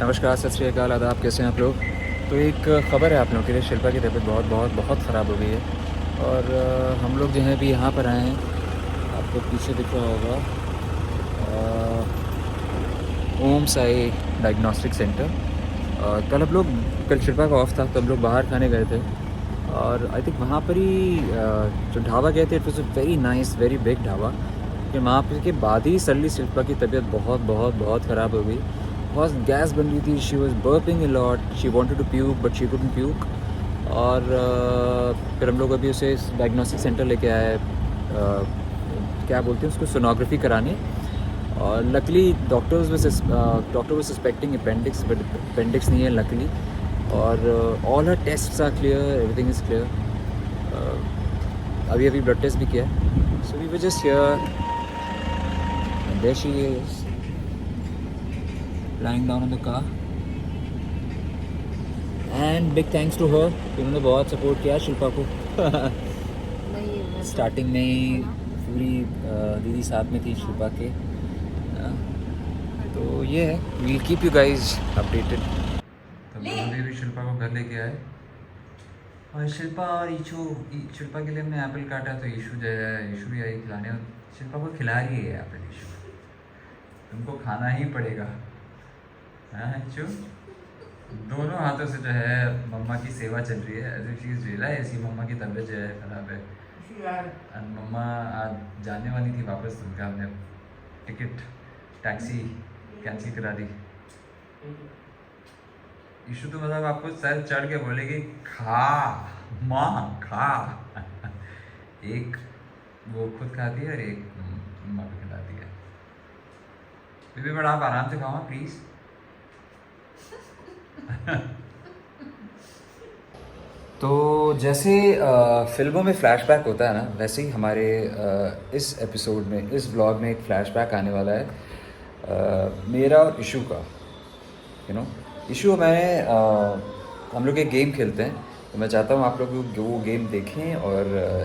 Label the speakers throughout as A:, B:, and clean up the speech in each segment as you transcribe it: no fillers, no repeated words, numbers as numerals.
A: नमस्कार, सत श्री अकाल, आदाब। कैसे हैं आप लोग? तो एक ख़बर है आप लोगों के लिए। शिल्पा की तबीयत बहुत बहुत बहुत ख़राब हो गई है और हम लोग जो हैं अभी यहाँ पर आए हैं। आपको पीछे दिख रहा होगा ओम साई डायग्नोस्टिक सेंटर। कल शिल्पा का ऑफ था तो हम लोग बाहर खाने गए थे और आई थिंक वहाँ पर ही जो ढाबा गए थे, it was a very nice, very big dhaba. फिर वहाँ पर के बाद ही सडनली शिल्पा की तबीयत बहुत बहुत बहुत ख़राब हो गई। बहुत गैस बन रही थी, she was burping a lot, she wanted to puke but she couldn't puke. और फिर हम लोग अभी उसे डायग्नोस्टिक सेंटर लेके आए, क्या बोलते हैं उसको, सोनोग्राफी कराने। और लकली डॉक्टर वो सस्पेक्टिंग अपेंडिक्स, बट अपेंडिक्स नहीं है लकली। और all her tests are clear, everything is clear. अभी अभी ब्लड टेस्ट भी किया है। So we were just here and there she is lying down in the car and big thanks to her, उन्होंने बहुत सपोर्ट किया शिल्पा को। स्टार्टिंग में ही पूरी दीदी साथ में थी शिल्पा के। तो ये है, we'll keep you guys updated। तो अभी भी शिल्पा को घर लेके आए और शिल्पा और शिल्पा के लिए हमने एप्पल काटा तो ईशू जो है, ईशू भी आई खिलाने और शिल्पा को खिला रही है एप्पल। ईशू तुमको खाना ही पड़ेगा। हाँ चु, दोनों हाथों से जो है मम्मा की सेवा चल रही है। ऐसी चीज़ रियलाइज ऐसी मम्मा की तबीयत जो है ख़राब है और मम्मा आज जाने वाली थी वापस, तो उनका हमने टिकट टैक्सी कैंसिल करा दी। इशू तो मतलब आपको सर चढ़ के बोलेगी खा माँ खा। एक वो खुद खाती है और एक मम्मा को खिलाती है। बेबी बड़ा आप आराम से खाओ प्लीज़। तो जैसे फिल्मों में फ्लैशबैक होता है ना, वैसे ही हमारे इस एपिसोड में, इस व्लॉग में एक फ्लैशबैक आने वाला है मेरा और इशू का। इशू हम लोग एक गेम खेलते हैं, तो मैं चाहता हूँ आप लोग वो गेम देखें और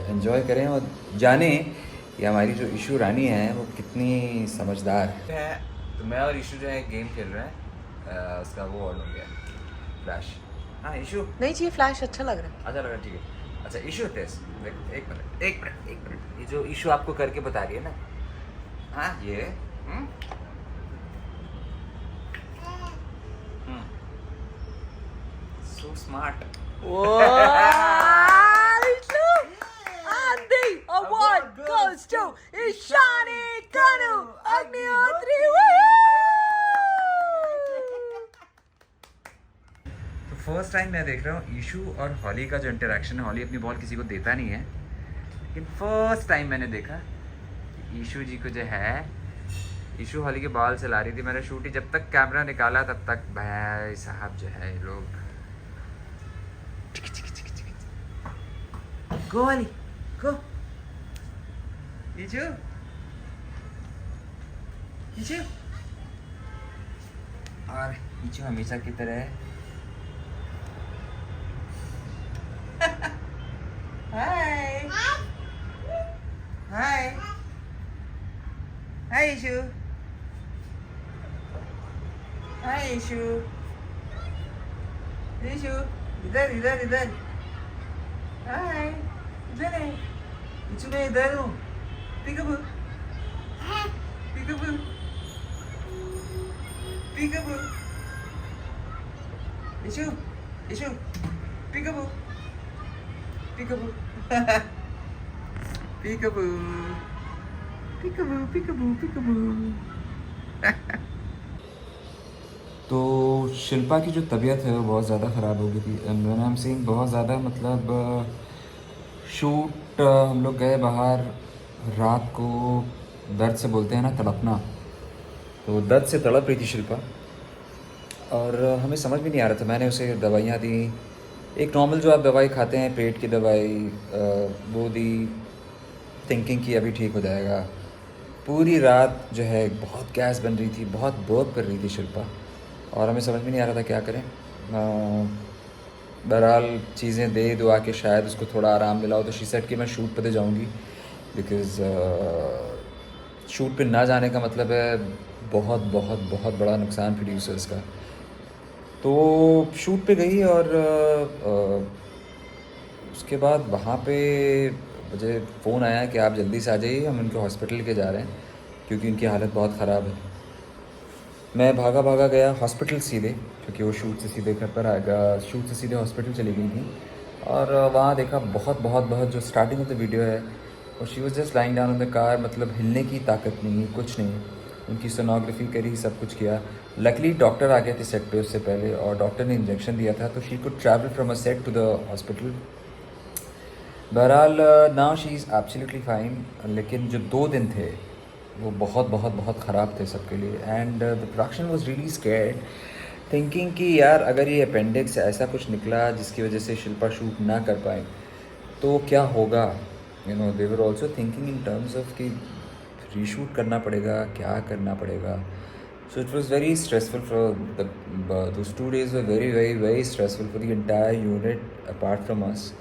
A: एंजॉय करें और जानें कि हमारी जो इशू रानी है वो कितनी समझदार है। तो मैं और इशू जो है गेम खेल रहे हैं, उसका वो ऑन हो गया फ्लैश। हाँ इशू
B: नहीं चाहिए फ्लैश, अच्छा लग रहा है।
A: अच्छा लगा, ठीक है। अच्छा इशू टेस्ट, एक मिनट, ये जो इशू आपको करके बता रही है ना, हाँ ये so smart.
B: And the award goes to Ishani Kanu Agnihotri.
A: तो फर्स्ट टाइम मैं देख रहा हूँ ईशू और हॉली का जो इंटरेक्शन है। हॉली अपनी बॉल किसी को देता नहीं है, लेकिन फर्स्ट टाइम मैंने देखा कि ईशू जी को जो है, ईशू हॉली के बॉल से ला रही थी। मैंने शूट ही जब तक कैमरा निकाला तब तक भाई साहब जो है लोग गो हॉली गो। ईशू ईशू और ईशू हमेशा की तरह है। Hi. Hi. Hi, Ishu. Hi, Ishu. Ishu, इधर। Hi. इधर है। इशू मैं इधर हूँ। Peekaboo. Peekaboo. Peekaboo. Ishu. Peekaboo. Peekaboo. Peekaboo. तो शिल्पा की जो तबीयत है वो बहुत ज़्यादा ख़राब हो गई थी। मैंने हम सीन बहुत ज़्यादा, मतलब शूट हम लोग गए बाहर रात को, दर्द से बोलते हैं ना तड़पना, तो दर्द से तड़प रही थी शिल्पा और हमें समझ भी नहीं आ रहा था। मैंने उसे दवाइयाँ दी, एक नॉर्मल जो आप दवाई खाते हैं पेट की दवाई, वो दी, थिंकिंग कि अभी ठीक हो जाएगा। पूरी रात जो है बहुत गैस बन रही थी, बहुत बर्प कर रही थी शिल्पा और हमें समझ में नहीं आ रहा था क्या करें। बहरहाल चीज़ें दे दुआ के शायद उसको थोड़ा आराम मिला हो, तो शी सेड कि मैं शूट पे तो जाऊँगी, बिकॉज़ शूट पे ना जाने का मतलब है बहुत बहुत बहुत बड़ा नुकसान प्रोड्यूसर्स का। तो शूट पे गई और उसके बाद वहाँ पे मुझे फ़ोन आया कि आप जल्दी से आ जाइए, हम उनके हॉस्पिटल के जा रहे हैं क्योंकि उनकी हालत बहुत ख़राब है। मैं भागा भागा गया हॉस्पिटल सीधे, क्योंकि वो शूट से सीधे घर पर आएगा, शूट से सीधे हॉस्पिटल चली गई थी। और वहाँ देखा बहुत बहुत बहुत जो स्टार्टिंग ऑफ द वीडियो है, और she was just lying down on the car, मतलब हिलने की ताकत नहीं, कुछ नहीं। उनकी सोनोग्राफी करी, सब कुछ किया। लकली डॉक्टर आ गए थे सेट पे उससे पहले, और डॉक्टर ने इंजेक्शन दिया था, तो she could travel from a set to the hospital. बहरहाल now she is absolutely fine, लेकिन जो 2 दिन थे वो बहुत बहुत बहुत ख़राब थे सबके लिए। And the production was really scared, thinking कि यार अगर ये अपेंडिक्स ऐसा कुछ निकला जिसकी वजह से शिल्पा शूट ना कर पाए तो क्या होगा। You know, they were also thinking in terms of कि रीशूट करना पड़ेगा, क्या करना पड़ेगा। So it was very stressful for those 2 days were very very very stressful for the entire unit apart from us.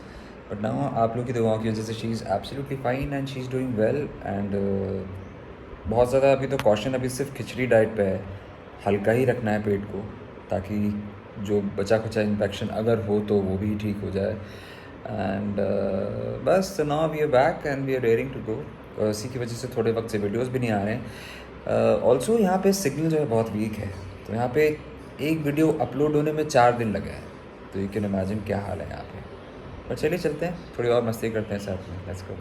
A: But now आप लोग की दुआओं की वजह से she is absolutely fine and she is doing well. And बहुत ज़्यादा अभी तो कॉशन अभी सिर्फ खिचड़ी डाइट पे है, हल्का ही रखना है पेट को, ताकि जो बचा खुचा इन्फेक्शन अगर हो तो वो भी ठीक हो जाए। एंड बस now we are back and we are raring to go. इसी की वजह से थोड़े वक्त से वीडियोस भी नहीं आ रहे हैं। ऑल्सो यहाँ पे सिग्नल जो है बहुत वीक है, तो यहाँ पे एक वीडियो अपलोड होने में 4 दिन लगे हैं, तो यू कैन इमेजिन क्या हाल है यहाँ पे। पर चलिए चलते हैं, थोड़ी और मस्ती करते हैं साथ में, लेट्स गो।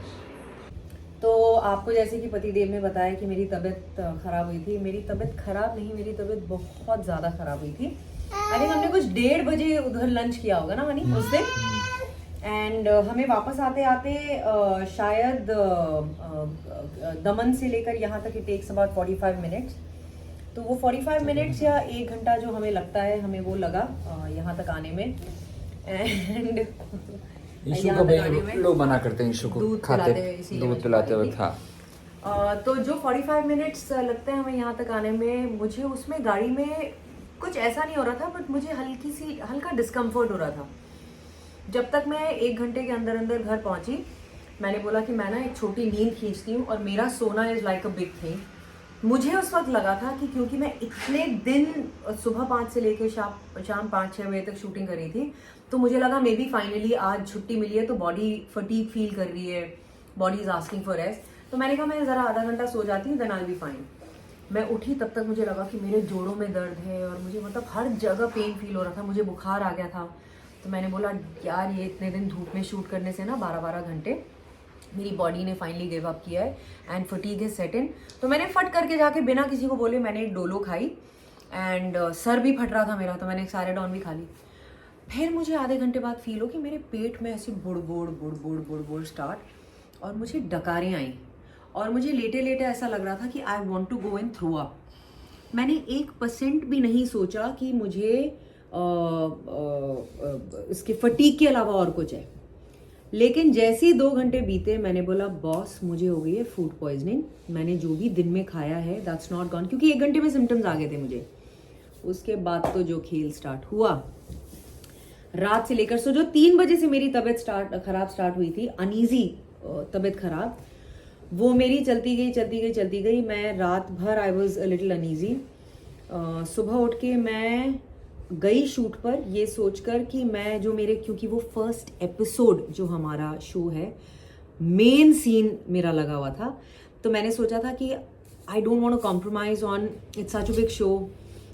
B: तो आपको जैसे कि पतिदेव ने बताया कि मेरी तबीयत खराब हुई थी। मेरी तबीयत खराब नहीं, मेरी तबीयत बहुत ज़्यादा खराब हुई थी। आई थिंक हमने कुछ 1:30 बजे उधर लंच किया होगा ना मनी उस दिन। एंड हमें वापस आते आते शायद दमन से लेकर यहाँ तक इट टेक्स अबाउट 45 मिनट्स। तो वो 45 मिनट्स या 1 घंटा जो हमें लगता है, हमें वो लगा यहाँ तक आने में। एंड
A: ईशु को भाई लोग मना करते हैं ईशु को खाते दूध पिलाते वक्त। हाँ,
B: तो जो 45 मिनट्स लगते हैं हमें यहाँ तक आने में, मुझे उसमें गाड़ी में कुछ ऐसा नहीं हो रहा था, बट मुझे हल्का डिस्कम्फर्ट हो रहा था। जब तक मैं 1 घंटे के अंदर अंदर घर पहुंची, मैंने बोला कि मैं ना एक छोटी नींद खींचती हूँ, और मेरा सोना is like a big thing. मुझे उस वक्त लगा था कि क्योंकि मैं इतने दिन सुबह 5 से लेकर शाम 5-6 बजे तक शूटिंग कर रही थी, तो मुझे लगा मे बी फाइनली आज छुट्टी मिली है तो बॉडी फटीग फील कर रही है, body is asking for rest. तो मैंने कहा मैं ज़रा आधा घंटा सो जाती हूँ, then I will be fine. मैं उठी तब तक मुझे लगा कि मेरे जोड़ों में दर्द है, और मुझे मतलब हर जगह पेन फील हो रहा था, मुझे बुखार आ गया था। तो मैंने बोला यार ये इतने दिन धूप में शूट करने से ना 12-12 घंटे मेरी बॉडी ने फाइनली गिव अप किया है एंड फटीग इज सेट इन। तो मैंने फट करके जाके बिना किसी को बोले मैंने एक डोलो खाई, एंड सर भी फट रहा था मेरा, तो मैंने एक सैराडॉन भी खा ली। फिर मुझे आधे घंटे बाद फील हो कि मेरे पेट में ऐसी बुड़ स्टार्ट, और मुझे डकारें आई, और मुझे लेटे लेटे ऐसा लग रहा था कि I want to go and throw up. मैंने 1% भी नहीं सोचा कि मुझे इसके फटीक के अलावा और कुछ है। लेकिन जैसे ही 2 घंटे बीते, मैंने बोला बॉस मुझे हो गई है फूड पॉइजनिंग, मैंने जो भी दिन में खाया है दैट्स नॉट गॉन, क्योंकि 1 घंटे में सिम्टम्स आ गए थे मुझे। उसके बाद तो जो खेल स्टार्ट हुआ रात से लेकर, सो जो 3 बजे से मेरी तबीयत खराब स्टार्ट हुई थी, अनईजी तबीयत खराब, वो मेरी चलती गई। मैं रात भर I was a little uneasy. सुबह उठ के मैं गई शूट पर ये सोचकर कि मैं जो मेरे, क्योंकि वो फर्स्ट एपिसोड जो हमारा शो है, मेन सीन मेरा लगा हुआ था, तो मैंने सोचा था कि I don't want to compromise on it's such a big show,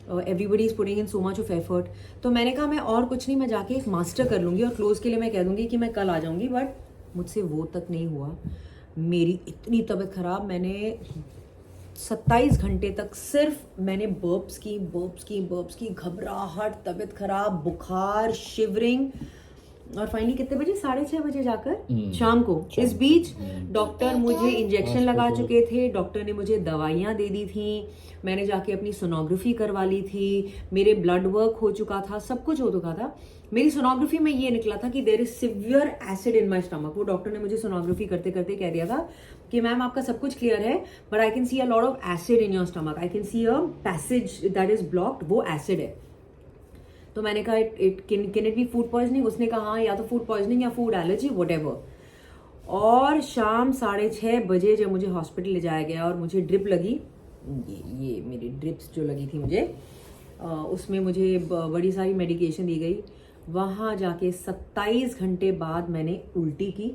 B: everybody is putting in so much of effort. तो मैंने कहा मैं और कुछ नहीं, मैं जाके एक मास्टर कर लूँगी और क्लोज के लिए मैं कह दूँगी कि मैं कल आ जाऊँगी। बट मुझसे वो तक नहीं हुआ। मेरी इतनी तबीयत ख़राब, मैंने 27 घंटे तक सिर्फ मैंने बर्प्स की, घबराहट, तबीयत खराब, बुखार, शिवरिंग, और फाइनली कितने बजे, 6:30 बजे जाकर शाम को, इस बीच डॉक्टर मुझे इंजेक्शन लगा चुके थे, डॉक्टर ने मुझे दवाइयाँ दे दी थी, मैंने जाके अपनी सोनोग्राफी करवा ली थी, मेरे ब्लड वर्क हो चुका था, सब कुछ हो चुका था। मेरी सोनोग्राफी में ये निकला था कि there is severe acid in my stomach. वो डॉक्टर ने मुझे सोनोग्राफी करते करते कह दिया था कि मैम आपका सब कुछ क्लियर है, but I can see a lot of acid in your stomach, I can see a passage that is blocked, वो एसिड है। तो मैंने कहा can it be food poisoning? उसने कहा हाँ, या तो फूड पॉइजनिंग या फूड एलर्जी, व्हाटएवर। और शाम 6:30 बजे जब मुझे हॉस्पिटल ले जाया गया और मुझे ड्रिप लगी, ये मेरी ड्रिप्स जो लगी थी मुझे, उसमें मुझे बड़ी सारी मेडिकेशन दी गई। वहाँ जाके 27 घंटे बाद मैंने उल्टी की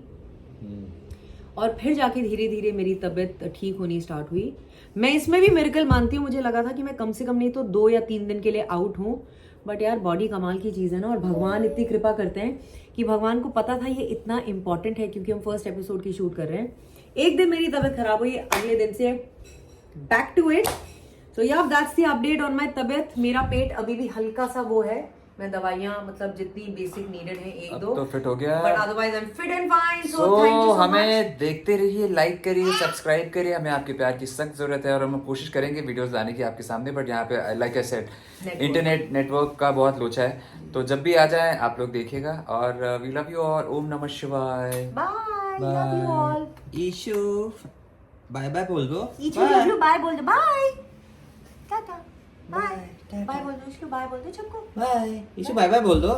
B: और फिर जाके धीरे धीरे मेरी तबीयत ठीक होनी स्टार्ट हुई। मैं इसमें भी मिरेकल मानती हूँ, मुझे लगा था कि मैं कम से कम नहीं तो 2 या 3 दिन के लिए आउट हूँ, बट यार बॉडी कमाल की चीज़ है ना, और भगवान इतनी कृपा करते हैं कि भगवान को पता था ये इतना इंपॉर्टेंट है, क्योंकि हम फर्स्ट एपिसोड की शूट कर रहे हैं। एक दिन मेरी तबीयत खराब हुई, अगले दिन से back to it. So yeah that's the update on my तबीयत। मेरा पेट अभी भी हल्का सा वो है, मैं दवाइयाँ मतलब जितनी बेसिक नीडेड है एक दो
A: तो फिट हो गया,
B: but otherwise I am fit and fine.
A: So हमें देखते रहिए, लाइक करिए, सब्सक्राइब करिए, हमें आपके प्यार की सख्त जरूरत है और हम कोशिश करेंगे वीडियोस लाने की आपके सामने, बट यहाँ पे like I said internet network का बहुत लोचा है, तो जब भी आ जाए आप लोग देखिएगा। और वी लव यू और ओम नमः शिवाय।
B: Bye, love you all.
C: Ishu bye bye बोल दो।
B: लव यू, बाय बोल दो, बाय टाटा, बाय बाय बोल दो, इसको बाय बोल दो सबको।
C: बाय ईशु बाय बाय बोल दो।